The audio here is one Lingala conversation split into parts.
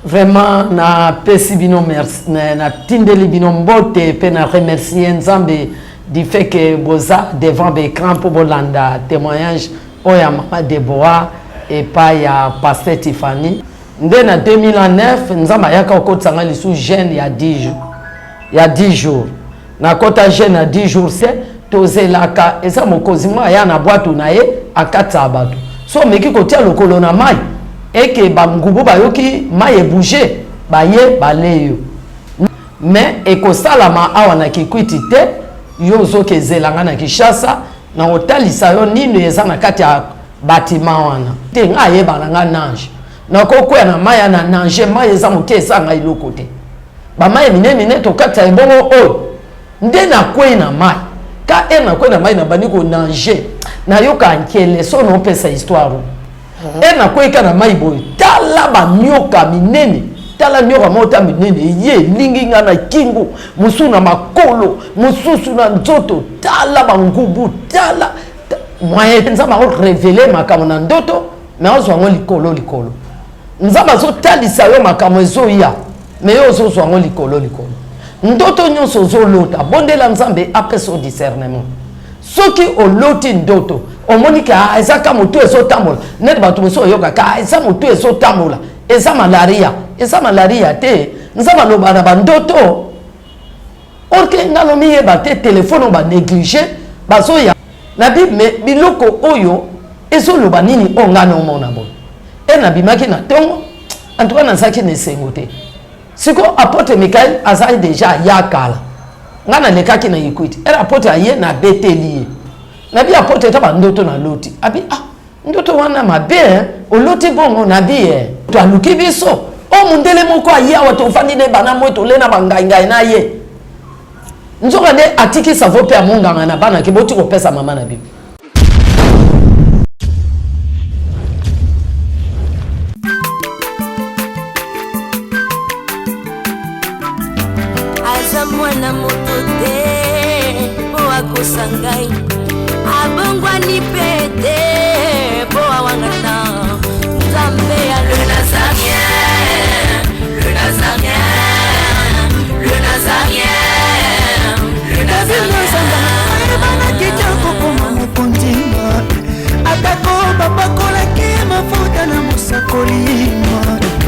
Vraiment, na pesi bino merci, na tindeli bino mbote pe na remercier Nzambe du fait que boza devant l'écran pour bolanda témoignage oya Mama Deborah et pas ya Pasteur Tiffany. Ndé na 2009 Nzambe yaka okotsanga lisu jeune ya 10 jours. Il y a 10 jours. Na kota jeune à 10 jours c'est tozelaka eza mokozi mwa ya na boîte na ye akatsa bato. So meki kotia lokolo na mai et que bangubu bayoki mai bouger baye baleyo. Mais ekosalama awa na kikwiti te yo zoke zelanga na Kishasa na otalisa yo nino eza na kati ya bâtiment wana. Te nga yeba nga nange. Na kokwea na mai na nange mai eza moke eza nga iloko te. Ba mai mine to kata ebongo o nde na kwe na mai ka na kwe na mai na baniko nange na yoka nkele so no pesa histoire na kwe ka na mai boy tala ba nyoka minene tala nyoka mota minene ye linginga na kingu musuna makolo mususu na nzoto tala ba ngubu tala moye nzama ko révéler makamo na ndoto mais ozo ngo likolo nzama zo talisa yo makamo ezo ya mais yo zo ngo likolo ndoto nyonso zo lota bondela Nzambe après son discernement soki oloti ndoto omonika ezaka moto ezotambola net bato moso yoka ka eza moto ezotambola eza malaria te Nzambe loba na bandoto orke ngalo miyeba te téléphone ba négliger bazoya na biloko oyo ezoloba nini ongana omona bon na bimaki na tongo en tout cas na saki ne sengote siko apôtre Michael azali déjà yakala ngana lekaki na Equity apôtre aye na beteli na bi apôtre ta bandoto na loti abi ndoto wana mabe oloti bongo na bi to aluki biso o mundele moko aye wato fandi ne bana mweto lena bangainga na ye nzoka de atiki savo pe amonganga na bana ki boti ko pesa mama na bi. Mwana moto te po akosangai abongwa ni pete po awangata Nzambe ya le Nazarien bana kitoko koma mokonzinga atako bapakola ke mafuta na mosakolima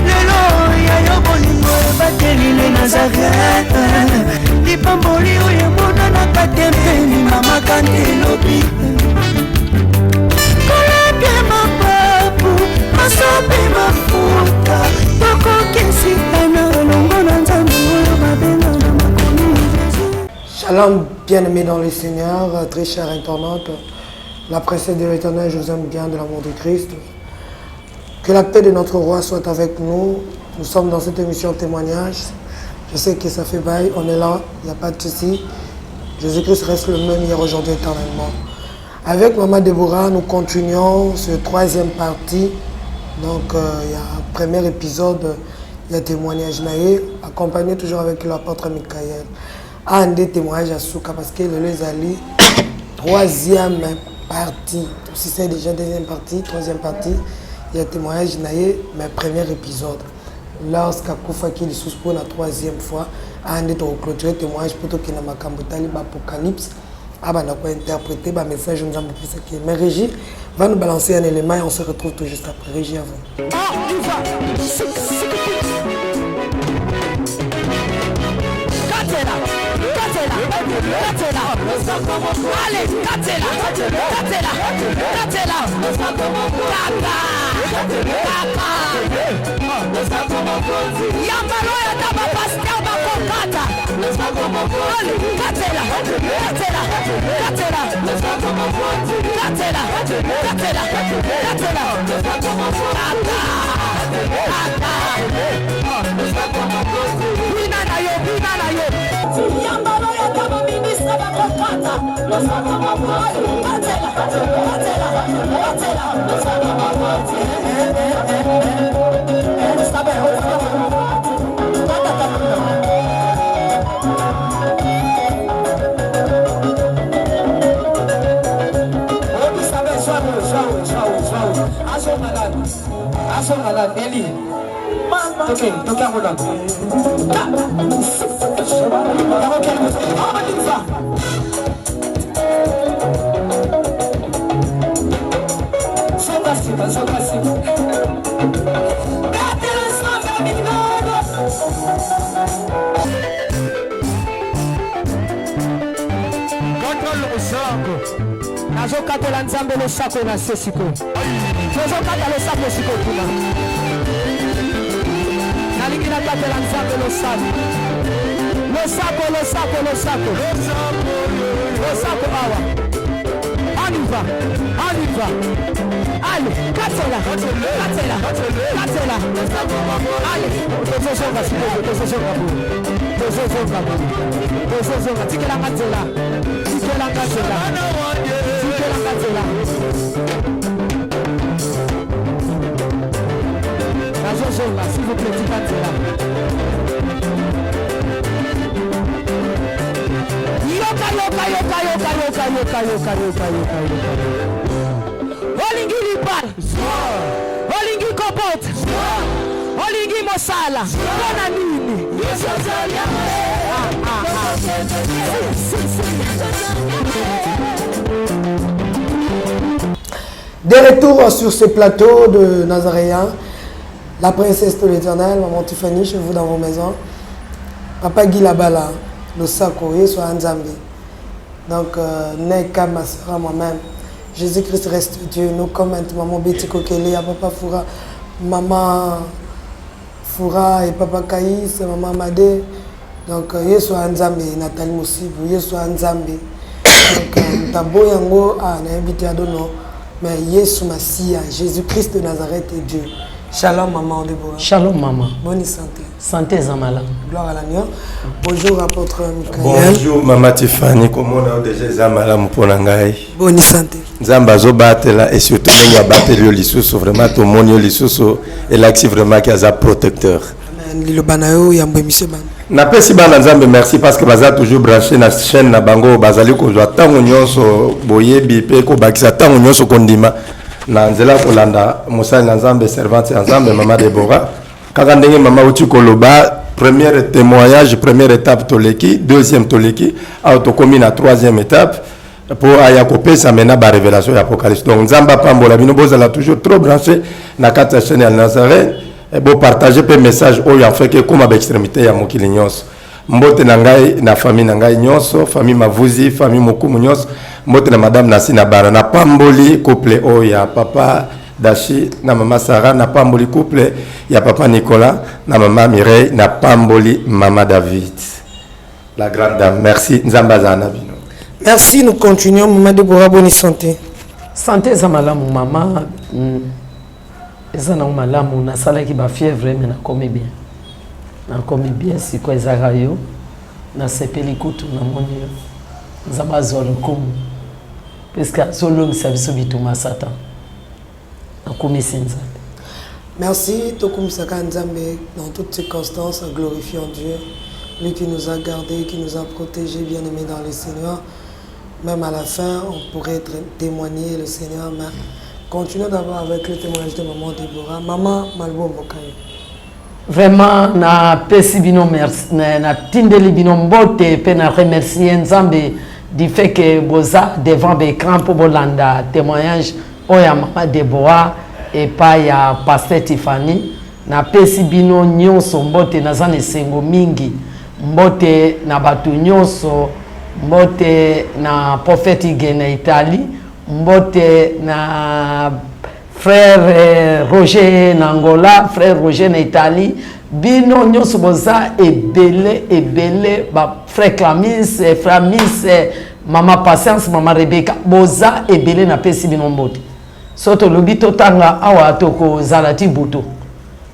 lelo ya yo bolingo bateli le Nazarien lipamboli oyo mona na katempeni mama kandelobi kolapye mapapu masope mafuta tokokesikana longo na Nzambe oyo babenga na makomi Shalom, bien-aimés dans le Seigneur, très chers internautes, la princesse de l'Éternel, je vous aime bien de l'amour de Christ. Que la paix de notre roi soit avec nous. Nous sommes dans cette émission témoignage. Je sais que ça fait bail, on est là, il n'y a pas de souci. Jésus-Christ reste le même hier, aujourd'hui, éternellement. Avec Mama Deborah, nous continuons ce troisième partie. Donc, il y a un premier épisode, il y a témoignage naïe, accompagné toujours avec l'apôtre Michael. Un des témoignages à Souka, parce que le Zali, troisième partie. Si c'est déjà deuxième partie, troisième partie, il y a témoignage naïe, mais premier épisode. Lorsqu'à Koufaki les sous pour la troisième fois, un des clôturé témoignage plutôt qu'il n'a pas cambotali l'apocalypse, on a interprété le message nous avons fait mais Régie va nous balancer un élément et on se retrouve tout juste après. Régie avant. Nazokatela nzambe losako na se siko. Tozokata losako siko kuna. Nalingi nakatela nzambe losako. Losako awa. Aniva. Allez, katela. Allez, tozosonga siko, tozosonga. Tikela katela. Nazosonga, s'il vous plaît, tikatela. Yoka. Olingi lipal. Olingi kopot. Olingi mosala. Kona nini? De retour sur ce plateau de Nazaréen, la princesse de l'Éternel, maman Tiffany, chez vous dans vos maisons. Papa Guy Labala, le Sako, Yesu Anzambi. Donc, Neka, ma soeur, moi-même. Jésus-Christ reste Dieu. Nous commentons maman Betty Kokele, papa Foura, maman Foura et papa Kaïs, maman Madé. Donc, Yesu Anzambi, Nathalie Moussibou, Yesu Anzambi. Donc, Tabo Yango, on a invité à Dono. Mais Yesu Massia, Jésus-Christ de Nazareth est Dieu. Shalom maman Deborah. Shalom maman. Bonne santé. Santé Zamala. Gloire à l'agneau. Bonjour apôtre Michael. Bonjour maman Tiffany, comment on a déjà Zamala Mponangai. Bonne santé. Zamba zo batela et surtout il y a batelu lisusu vraiment tout monde lisusu et l'axi vraiment qui a protecteur. Amen. Lilo banayo ya mbemisi bana. Na pesi bana Nzambe merci parce que baza toujours branché na chaîne na bango bazali ko zwa tango nyonso boyebi pe ko bakisa tango nyonso kondima na nzela kolanda musali na Nzambe servante ya Nzambe maman Deborah kaka ndenge mama uti koloba premier témoignage première étape toleki deuxième toleki autokomi na troisième étape pour aya kopesa mena ba révélation apocalypse donc Nzamba pambola bino bozala toujours trop branché na kata chaîne ya Nazareth et bon partager pe message oyo en fait que comme ba extrémité ya mokili nyonso mbote na ngai na famille na ngai nyonso famille Mavuzi famille Mokumu nyonso mbote na madame Nasina Bara na pamboli couple oyo ya papa Dashi na mama Sarah na pamboli couple ya papa Nicolas na mama Mireille na pamboli mama David la grande dame merci Nzamba zana bino. Merci, nous continuons maman Deborah, bonne santé. Santé Zamala mon maman. Ezana malamu na sala ki ba fièvre mais na komi bien. Na komi bien si ko ezarayo na sepeli kutu na monyo. Nzamba zolo kumu. Parce que solo service bituma satan. Na komi sinza. Merci Tokum Saka Nzambe dans toutes circonstances glorifiant Dieu, lui qui nous a gardés, qui nous a protégés, bien-aimés dans le Seigneur. Même à la fin, on pourrait témoigner le Seigneur, mais continuons d'abord avec le témoignage de maman Deborah. Maman Malbo Mokayo. Vraiment, na pesi bino merci, na tindeli bino mbote pe na remercier Nzambe du fait que boza devant l'écran pour bolanda témoignage oya maman Deborah et pas ya pasteur Tiffany. Na pesi bino nyonso mbote na zane sengo mingi mbote na batu nyonso mbote na prophète Igena Italie mbote na frère Roger na Angola frère Roger na Italie bino nyonso boza ebele ba frère Clamis frère Miss mama Patience mama Rebecca boza ebele na pesi bino mbote soto lobi totanga awa toko zalati buto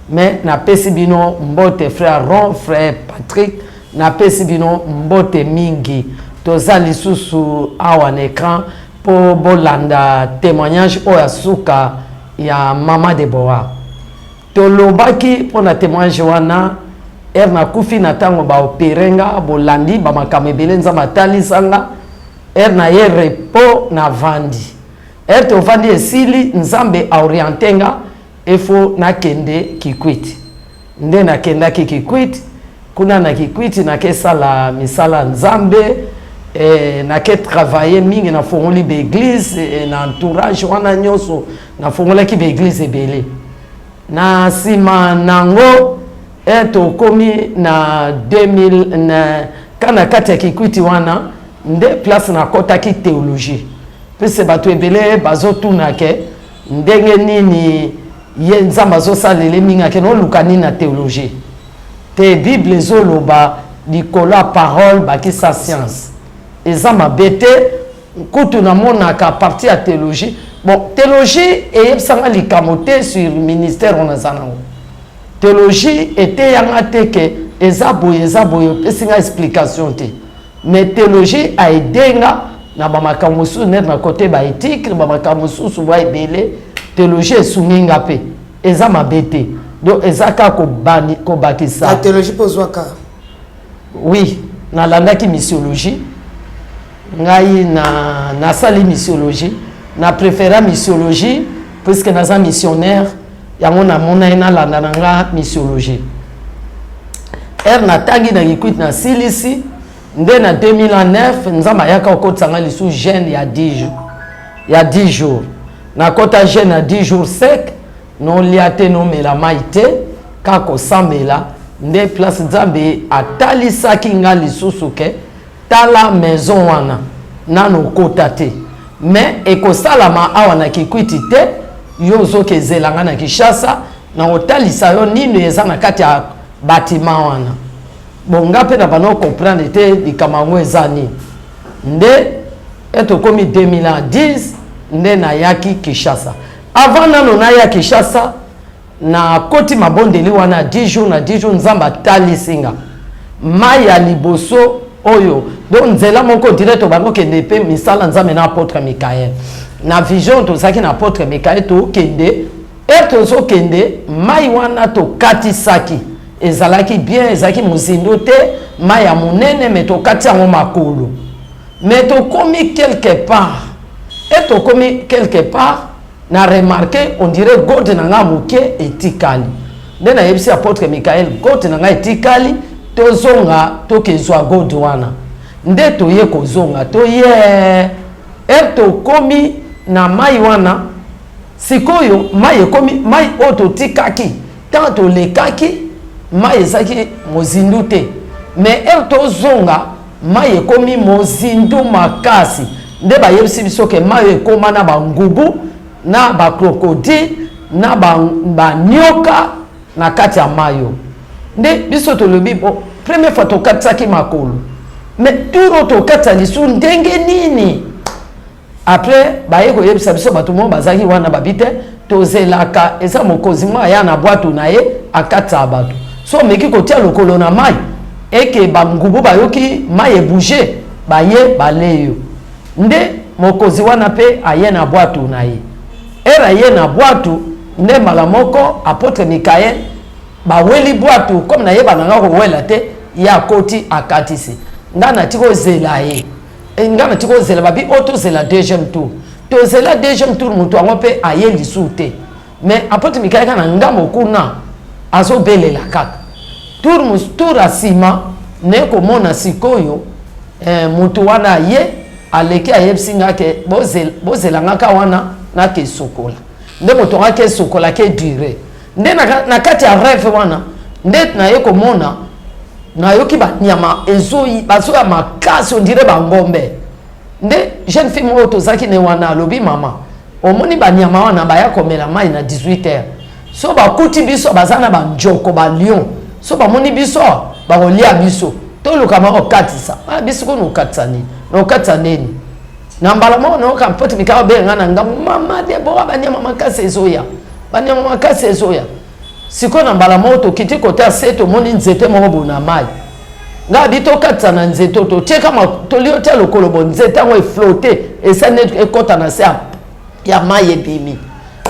mais na pesi bino mbote frère Ron frère Patrick na pesi bino mbote mingi toza lisusu awa na écran pour bolanda témoignage oya suka ya mama Deborah tolobaki pour na témoignage wana na kufi na tango ba operenga bolandi ba makamebele nzamba talisanga na ye repo na vandi to vandi esili nzambe orientenga efo na kende kikwiti nde nakendaki Kikwit kuna na Kikwit nakesala misala nzambe nake travailler mingi na fongoli be église na entourage wana nyonso na fongolaki be église ebele na sima nango tokomi na 2000 na kana kati ya Kikwit wana nde place na kotaki théologie pese bato ebele bazotuna ke ndenge nini ye nzambe azosalele mingi ke no lukani na théologie te bible ezoloba likolo ya parole bakisa science eza mabe te kutu namonaka a partir ya théologie bon théologie eyebisanga likambo te sur ministère wana eza nango théologie eteyanga te ke eza boye opesi nga explication te mais théologie aedenga na bamakambo mosusu neti na kote baéthique na bamakambo mosusu bwa ebele théologie esungi nga mpe eza mabe te donc eza kaka kobakisa la théologie pozwaka oui nalandaki missiologie ngai nasali missiologie na préféra missiologie puisque naza missionnaire yango namona ye nalanda na nga missiologie natangi na Kikwit na silisi nde na 2009 nzambe ayaka okotisanga lisu jeune ya 10 jours nakota jeune ya 10 jours sec nolia te nomela mai te kaka osambela nde place nzambe atalisaki nga lisusu ke tala maison wana nano okota te mais ekosalama awa na Kikwit te yo ozoka ezelanga na Kinshasa na otalisa yo nini eza na kati ya batima wana bonga mpe na bana comprendre te likambo yango eza nini nde etokomi 2010 nde nayaki Kinshasa avant nano naya Kinshasa na koti mabondeli wana 10 jours nzambe atalisinga mai ya liboso oyo donc nzela moko direct bango kende pe misala nzambe na apôtre Michael na vision tozaki na apôtre Michael tokende tozokende mai wana tokatisaki ezalaki bien ezalaki mozindo te mai ya monene me tokati yango makolo me tokomi quelque part na remarqué on dirait gode na nga moke etikali nde na yebisi apôtre Michael gode na nga etikali tozonga tokezwa gode wana nde toye kozonga toye tokomi na mai wana sikoyo mai ekomi mai oyo totikaki tant tolekaki mai ezaki mozindu te mais tozonga mai ekomi mozindu makasi nde bayebisi biso ke mai ekoma na bangubu na bakrokodile na banyoka na kati ya mayo nde biso tolobi bo première fois tokatisaki makolo mais turo tokatisa lisu ndenge nini après baye koyebisa biso bato mo bazaki wana babite tozelaka eza mokonzi mwa aya na bwato na ye akatisa bato so meki kotia lokolo na mai eke bangubu bayoki mai ebouge baye baleyo nde mokonzi wana pe aye na bwato na ye aye na bwato nde mala moko apôtre Michael baweli bwato comme na ye bananga kowela te ya koti akatisi ngana tiko zela ye ngana tiko zela babi otozela deuxième tour tozela deuxième tour mutu ango pe aye lisu te mais apôtre Michael kana ngamo kuna azobelela kaka tour asima ne komona sikoyo mutu wana ye aleki ayebisi nga ke bozela ngaka wana na ke sokola nde mutu nga ke sokola ke dure nde na kati ya rêve wana nde na ye komona na yoki banyama ezoyi bazoya makasi on dirait bangombe nde jeune fille mo tozaki ne wana alobi mama omoni banyama wana baya komela mai na 18h so bakuti biso bazana banjoko ba lion so bamoni biso bakolia biso toluka mako katisa biso ko no katsani no katsaneni na mbala mo no kampoti mikao benga na nga mama de bo banyama makasi ezoya banyama makasi ezoya siko na mbala mo to kiti kota seto moni nzete mo bona mai nga bito katsana nzeto to teka ma tolio tia lokolo bon nzete ngo e flotter et ça net ekota na se ya mai ebimi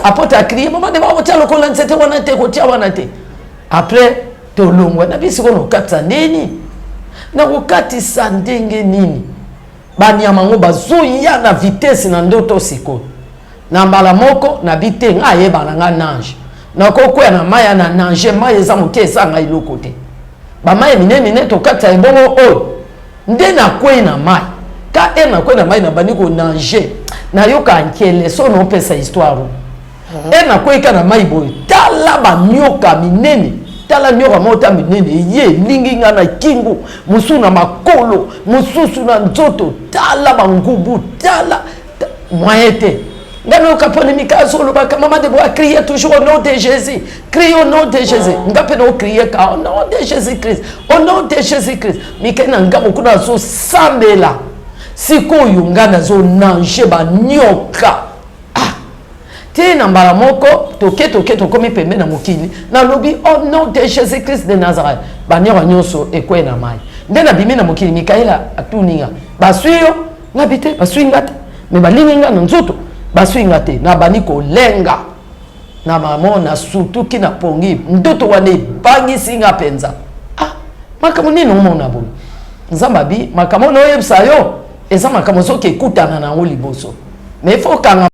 apota kriye mama de ba tia lokolo nzete wana te ko tia wana te après tolongwa na bisiko no katsa neni na kokatisa ndenge nini banyama ngo bazoya na vitesse na ndoto siko na mbala moko na bite nga yeba na nga nange nakokwea na mai na nanger mai eza moke esanga eloko te bamai minene tokata ebongo oyo nde nakwei na mai ka nakwei na mai na bandi konanger nayoka nkele so nopesa histoire nakwei ka na mai boye tala banyoka minene tala nyoka mota minene ye lingi nga na kingu musu na makolo mususu na nzoto tala bangubu tala moyete ngano ka polémique solo ba maman de bois crier toujours au nom de Jésus crie au nom de Jésus ngape no crier ka au nom de Jésus Christ au nom de Jésus Christ mikena ngabo kuna so sambela siko yungana zo nanje ba nyoka te na mbala moko toke tokomi pembe na mokili na lobi au nom de Jésus Christ de Nazareth ba nyoka nyonso ekwe na mai nde na bimi na mokili Mikaela atuninga basuyo ngabite basuyingata me balinga na nzoto baswinga te na bani kolenga na mamo na sutuki na pongi ndoto wane bangisi nga penza makambo nini omona boye nzamba bi makambo no yebisa yo eza makambo soki ekutana na ngo liboso mais il faut kanga